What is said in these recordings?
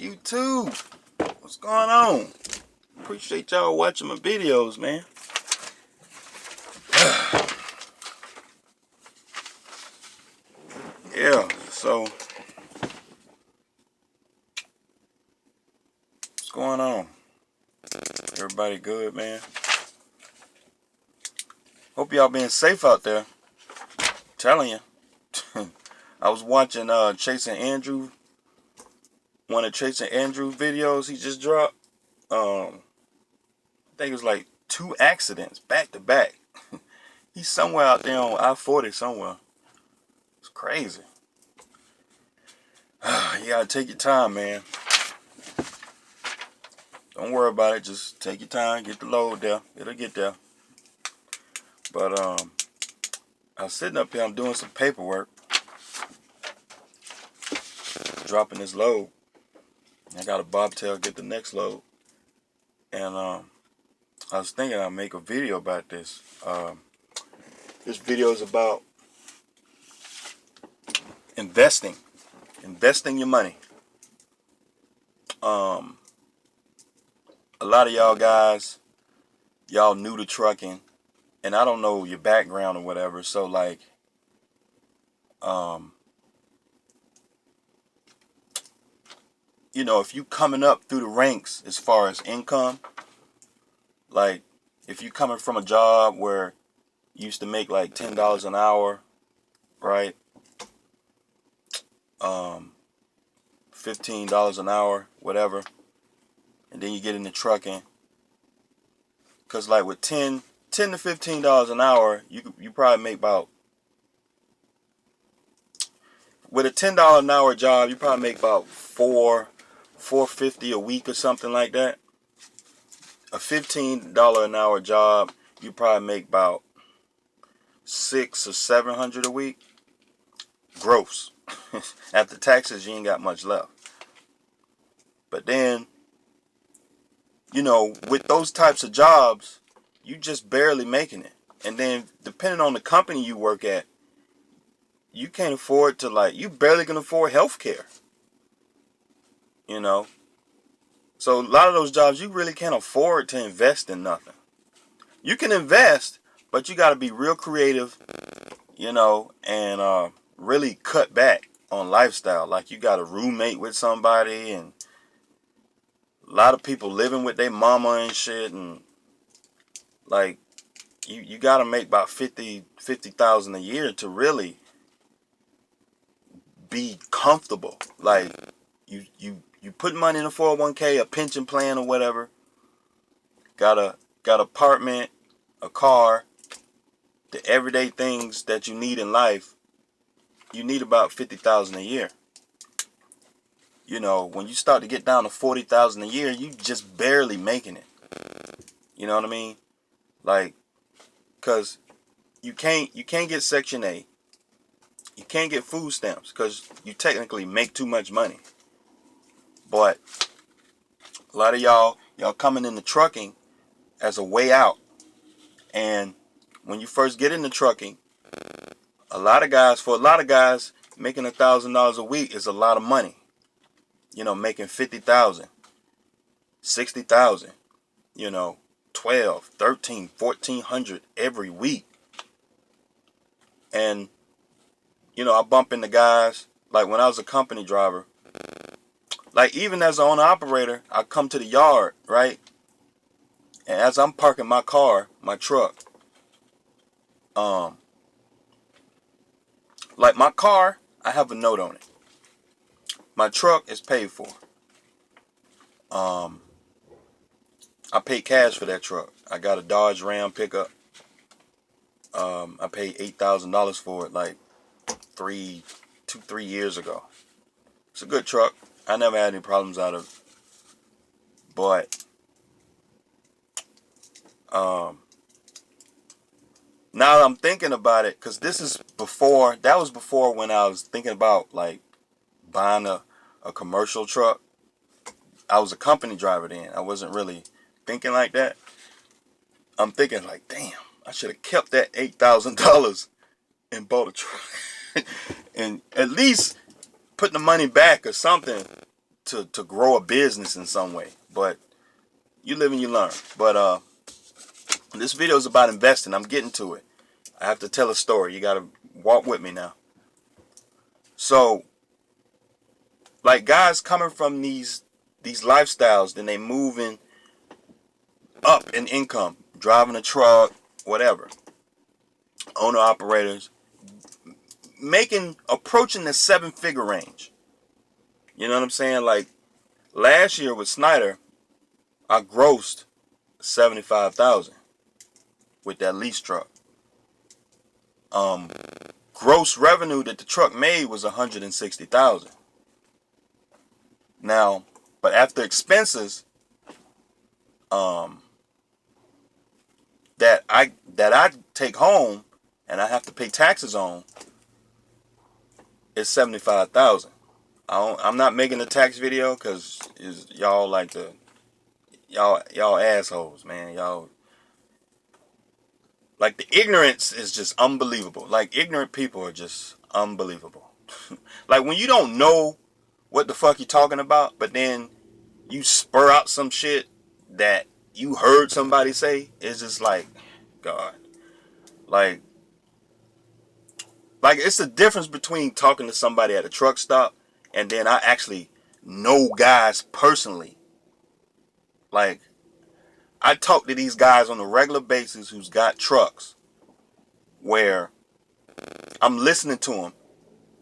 YouTube? What's going on? Appreciate y'all watching my videos, man. Yeah, so what's going on? Everybody good, man? Hope y'all being safe out there. I'm telling you. I was watching Chasing Andrew, one of Chasing Andrew videos he just dropped. I think it was like 2 accidents back to back. He's somewhere out there on I-40 somewhere. It's crazy. You gotta take your time, man. Don't worry about it. Just take your time. Get the load there. It'll get there. But I was sitting up here. I'm doing some paperwork, dropping this load. I got a bobtail get the next load, and I was thinking I'd make a video about this. This video is about investing your money. A lot of y'all guys, y'all new to trucking, and I don't know your background or whatever, so like you know, if you coming up through the ranks as far as income, like if you coming from a job where you used to make like $10 an hour, right? $15 an hour, whatever, and then you get into trucking, cause like with $10 to $15 an hour, you probably make about, with a $10 an hour job, you probably make about $450 a week or something like that. A $15 an hour job, you probably make about $600 or $700 a week, gross. After taxes, you ain't got much left. But then, you know, with those types of jobs, you just barely making it. And then, depending on the company you work at, you can't afford to, like, you barely can afford health care. You know? So, a lot of those jobs, you really can't afford to invest in nothing. You can invest, but you got to be real creative, you know, and really cut back on lifestyle. Like, you got a roommate with somebody, and a lot of people living with their mama and shit, and like you got to make about 50,000 a year to really be comfortable. Like you put money in a 401k, a pension plan or whatever. Got apartment, a car, the everyday things that you need in life. You need about 50,000 a year. You know, when you start to get down to 40,000 a year, you just barely making it. You know what I mean? Like, cause you can't get Section 8. You can't get food stamps because you technically make too much money. But a lot of y'all coming into trucking as a way out. And when you first get into trucking, for a lot of guys, making $1,000 a week is a lot of money. You know, making 50,000, 60,000, you know, 12, 13, 1,400 every week. And, you know, I bump into guys, like when I was a company driver, like even as an owner operator, I come to the yard, right? And as I'm parking my car, my truck, like my car, I have a note on it. My truck is paid for. I paid cash for that truck. I got a Dodge Ram pickup. I paid $8,000 for it like 3 years ago. It's a good truck. I never had any problems out of it. But now I'm thinking about it, because that was before when I was thinking about like buying a commercial truck. I was a company driver then. I wasn't really thinking like that. I'm thinking like, damn, I should have kept that $8,000 and bought a truck. And at least put the money back or something to grow a business in some way. But you live and you learn. But this video is about investing. I'm getting to it. I have to tell a story. You gotta walk with me now. So, like, guys coming from these lifestyles, then they moving up in income, driving a truck, whatever, owner operators, approaching the 7-figure range. You know what I'm saying? Like, last year with Snyder, I grossed $75,000 with that lease truck. Gross revenue that the truck made was $160,000. Now, but after expenses, that I take home and I have to pay taxes on, is $75,000. I'm not making a tax video because y'all like the y'all assholes, man. Y'all, like, the ignorance is just unbelievable. Like, ignorant people are just unbelievable. Like, when you don't know what the fuck you're talking about, but then you spur out some shit that you heard somebody say, it's just like, God. Like it's the difference between talking to somebody at a truck stop and then I actually know guys personally. Like, I talk to these guys on a regular basis who's got trucks where I'm listening to them.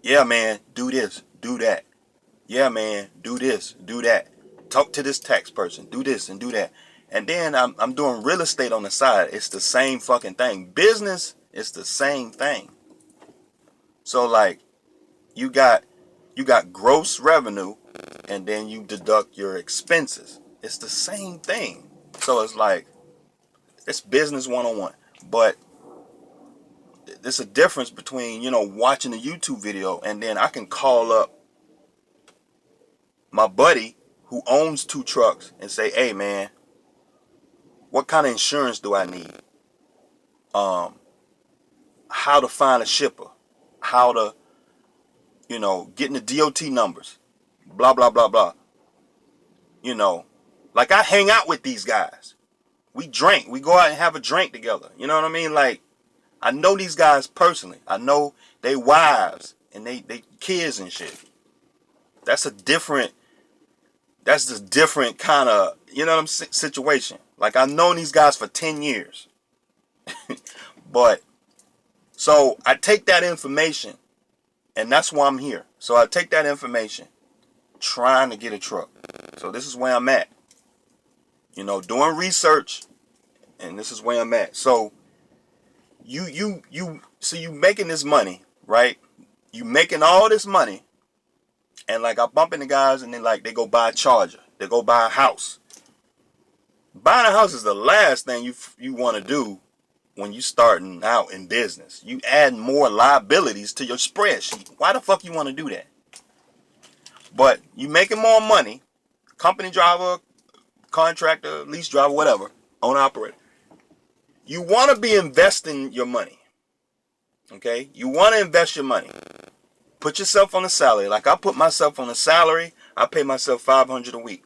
Yeah, man, do this, do that. Yeah, man, do this, do that. Talk to this tax person, do this and do that. And then I'm doing real estate on the side. It's the same fucking thing. Business is the same thing. So, like, you got gross revenue and then you deduct your expenses. It's the same thing. So it's like, it's business 101. But there's a difference between, watching a YouTube video and then I can call up my buddy who owns 2 trucks and say, hey, man, what kind of insurance do I need? How to find a shipper, how to, getting the DOT numbers, blah, blah, blah, blah. Like, I hang out with these guys. We drink. We go out and have a drink together. You know what I mean? Like, I know these guys personally. I know they wives and they kids and shit. That's the different kind of, situation. Like, I've known these guys for 10 years. But, so I take that information, and that's why I'm here. So I take that information, trying to get a truck. So this is where I'm at. Doing research, and this is where I'm at. So you making this money, right? You making all this money, and like, I bump into guys, and then, like, they go buy a Charger, they go buy a house. Buying a house is the last thing you want to do when you starting out in business. You add more liabilities to your spreadsheet. Why the fuck you want to do that? But you making more money, company driver, contractor, lease driver, whatever, owner operator. You want to be investing your money. Okay? You want to invest your money. Put yourself on a salary. Like, I put myself on a salary. I pay myself $500 a week.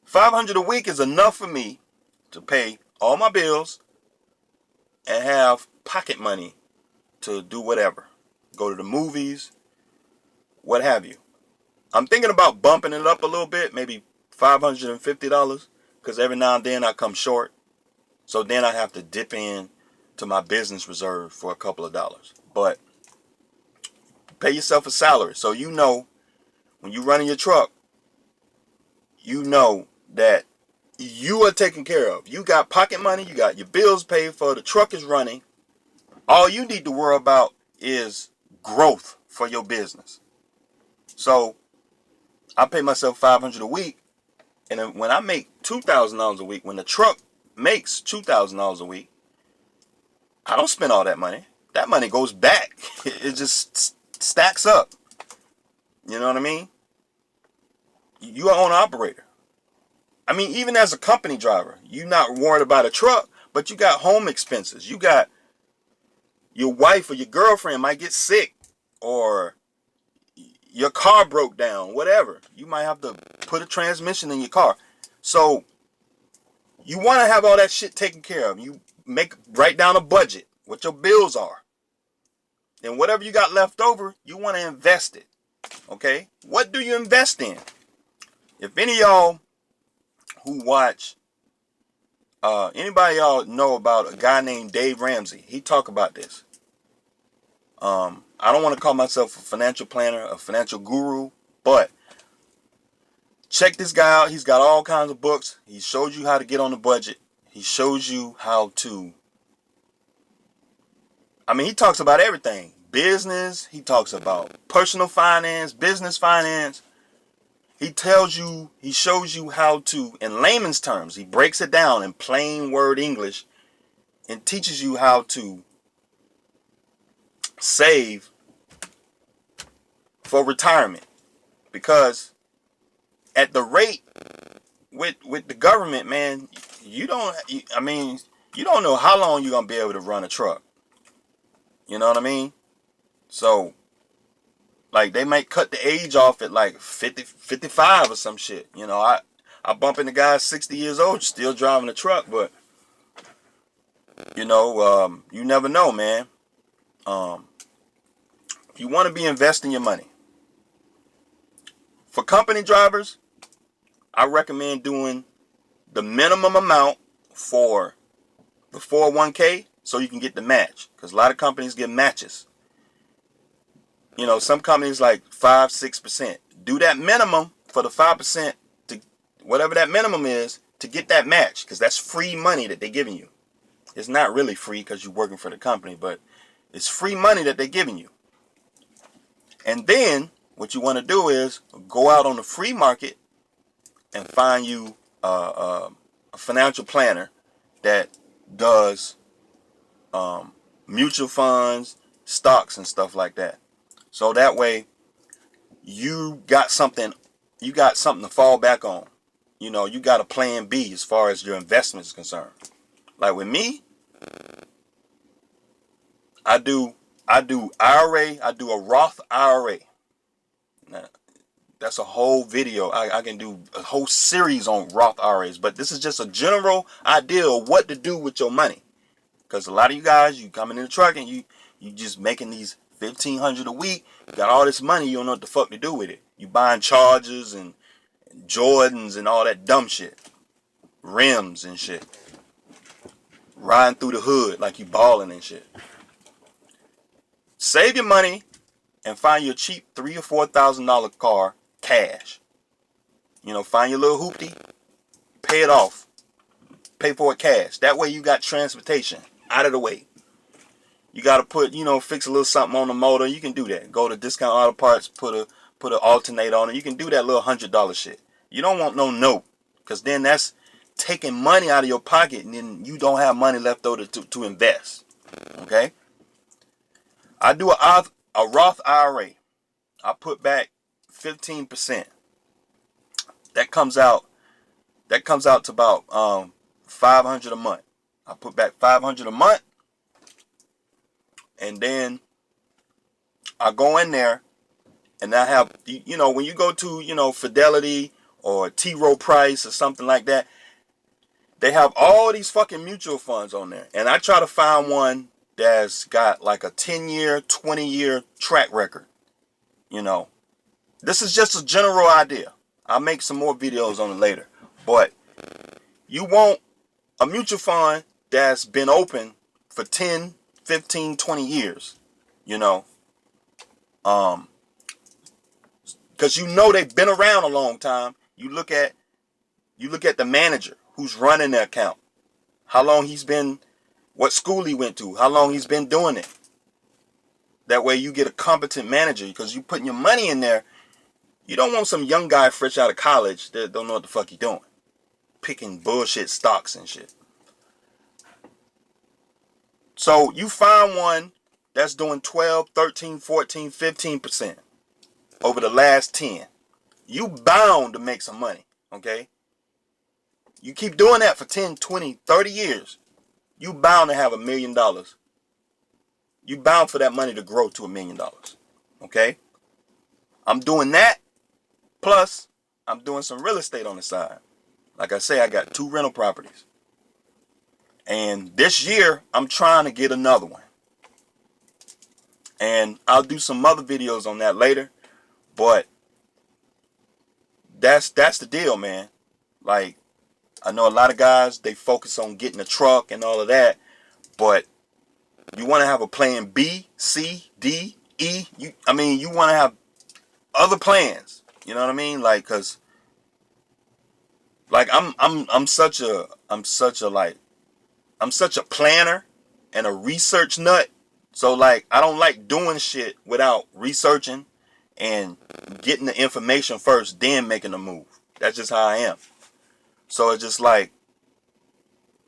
$500 a week is enough for me to pay all my bills and have pocket money to do whatever. Go to the movies, what have you. I'm thinking about bumping it up a little bit, maybe $550, because every now and then I come short. So then I have to dip in to my business reserve for a couple of dollars. But pay yourself a salary. So when you're running your truck, that you are taken care of. You got pocket money, you got your bills paid for, the truck is running. All you need to worry about is growth for your business. So I pay myself $500 a week, and then when I make $2,000 a week, when the truck makes $2,000 a week, I don't spend all that money. That money goes back. It just stacks up. You know what I mean? You are an operator. I mean, even as a company driver, you're not worried about a truck, but you got home expenses. You got your wife or your girlfriend might get sick, or your car broke down, whatever. You might have to put a transmission in your car. So you want to have all that shit taken care of. You write down a budget, what your bills are. And whatever you got left over, you want to invest it. Okay? What do you invest in? If any of y'all who watch, anybody y'all know about a guy named Dave Ramsey, he talk about this. I don't want to call myself a financial planner, a financial guru, but check this guy out. He's got all kinds of books. He shows you how to get on the budget. He shows you how to, he talks about everything. Business, he talks about personal finance, business finance. He shows you how to, in layman's terms, he breaks it down in plain word English and teaches you how to save for retirement. Because at the rate with the government, man, you don't know how long you're going to be able to run a truck. You know what I mean? So, like, they might cut the age off at like 50, 55 or some shit. You know, I bump into guys 60 years old still driving a truck, but, you never know, man. You want to be investing your money. For company drivers, I recommend doing the minimum amount for the 401k so you can get the match. Because a lot of companies get matches. Some companies like 5-6%. Do that minimum for the 5% to whatever that minimum is to get that match. Because that's free money that they're giving you. It's not really free because you're working for the company, but it's free money that they're giving you. And then what you want to do is go out on the free market and find you a financial planner that does mutual funds, stocks, and stuff like that. So that way you got something to fall back on. You got a plan B as far as your investment is concerned. Like with me, I do IRA, I do a Roth IRA. Now, that's a whole video. I can do a whole series on Roth IRAs, but this is just a general idea of what to do with your money. Because a lot of you guys, you coming in the truck and you just making these $1,500 a week. You got all this money, you don't know what the fuck to do with it. You buying Chargers and Jordans and all that dumb shit. Rims and shit. Riding through the hood like you balling and shit. Save your money and find your cheap $3,000 or $4,000 car cash. Find your little hoopty, pay it off. Pay for it cash. That way you got transportation out of the way. You got to put, fix a little something on the motor. You can do that. Go to Discount Auto Parts, put an alternator on it. You can do that little $100 shit. You don't want no note, because then that's taking money out of your pocket, and then you don't have money left over to invest. Okay? I do a Roth IRA. I put back 15%. That comes out to about $500 a month. I put back $500 a month. And then I go in there and I have, when you go to, Fidelity or T. Rowe Price or something like that, they have all these fucking mutual funds on there. And I try to find one that's got like a 10-year, 20-year track record. This is just a general idea. I'll make some more videos on it later. But you want a mutual fund that's been open for 10, 15, 20 years, because they've been around a long time. You look at the manager who's running the account, how long he's been, what school he went to, how long he's been doing it. That way you get a competent manager, because you're putting your money in there. You don't want some young guy fresh out of college that don't know what the fuck he's doing, picking bullshit stocks and shit. So you find one that's doing 12, 13, 14, 15% over the last 10. You bound to make some money, okay? You keep doing that for 10, 20, 30 years. You bound to have $1 million. You bound for that money to grow to $1 million, okay? I'm doing that. Plus, I'm doing some real estate on the side. Like I say, I got 2 rental properties. And this year, I'm trying to get another one. And I'll do some other videos on that later. But that's the deal, man. Like, I know a lot of guys, they focus on getting a truck and all of that. But you want to have a plan B, C, D, E. You want to have other plans. You know what I mean? Like, cause like I'm such a planner and a research nut. So like I don't like doing shit without researching and getting the information first, then making a move. That's just how I am. So it's just like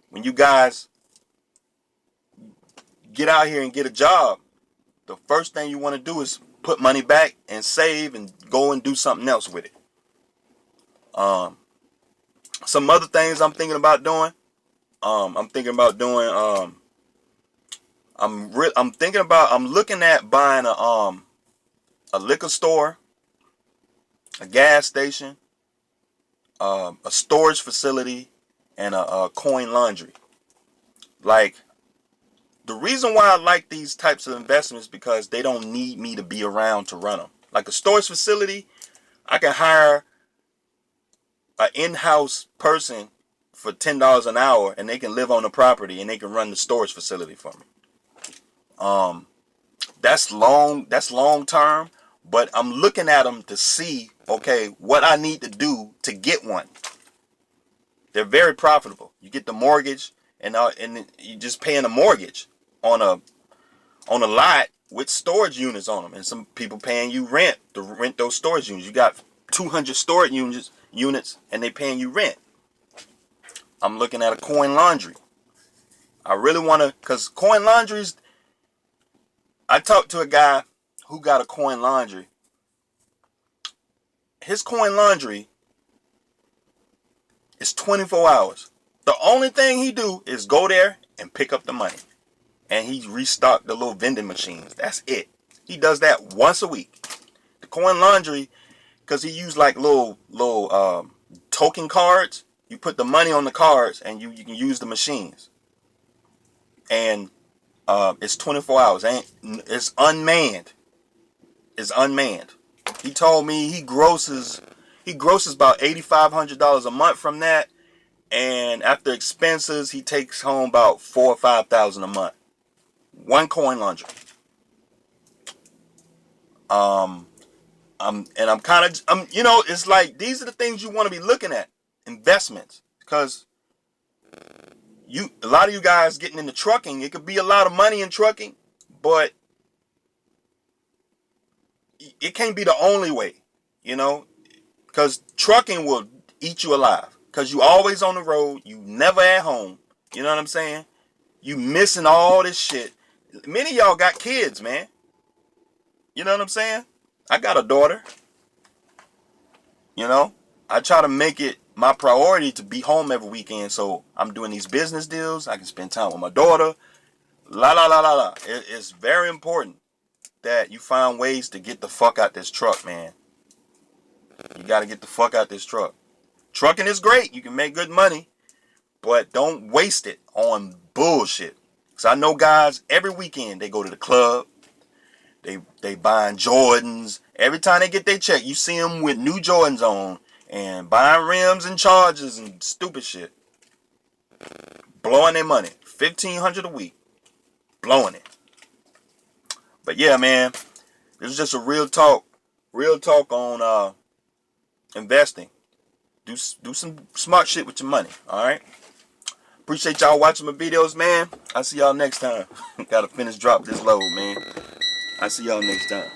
when you guys get out here and get a job, the first thing you want to do is put money back and save and go and do something else with it. Some other things I'm thinking about doing. I'm looking at buying a liquor store, a gas station, a storage facility, and a coin laundry. Like, the reason why I like these types of investments is because they don't need me to be around to run them. Like a storage facility, I can hire an in-house person for $10 an hour, and they can live on the property and they can run the storage facility for me. That's long term, but I'm looking at them to see, okay, what I need to do to get one. They're very profitable. You get the mortgage, and you just paying a mortgage on a lot with storage units on them, and some people paying you rent to rent those storage units. You got 200 storage units, and they paying you rent. I'm looking at a coin laundry. I really want to, because coin laundries, I talked to a guy who got a coin laundry. His coin laundry is 24 hours. The only thing he do is go there and pick up the money. And he restocked the little vending machines. That's it. He does that once a week. The coin laundry, because he used like little token cards. You put the money on the cards and you can use the machines. And it's 24 hours. It's unmanned. It's unmanned. He told me he grosses about $8,500 a month from that. And after expenses, he takes home about $4,000 or $5,000 a month. One coin laundry. It's like these are the things you want to be looking at. Investments. Because a lot of you guys getting into trucking, it could be a lot of money in trucking, but it can't be the only way, because trucking will eat you alive, because you always on the road, you never at home. You know what I'm saying? You missing all this shit. Many of y'all got kids, man. You know what I'm saying? I got a daughter. I try to make it my priority to be home every weekend, so I'm doing these business deals. I can spend time with my daughter. It's very important that you find ways to get the fuck out this truck, man. You got to get the fuck out this truck. Trucking is great. You can make good money, but don't waste it on bullshit. Because I know guys, every weekend they go to the club. They buying Jordans. Every time they get their check, you see them with new Jordans on and buying rims and chargers and stupid shit. Blowing their money. $1,500 a week. Blowing it. But yeah, man, this is just a real talk on investing. Do some smart shit with your money, all right? Appreciate y'all watching my videos, man. I'll see y'all next time. Gotta finish drop this load, man. I'll see y'all next time.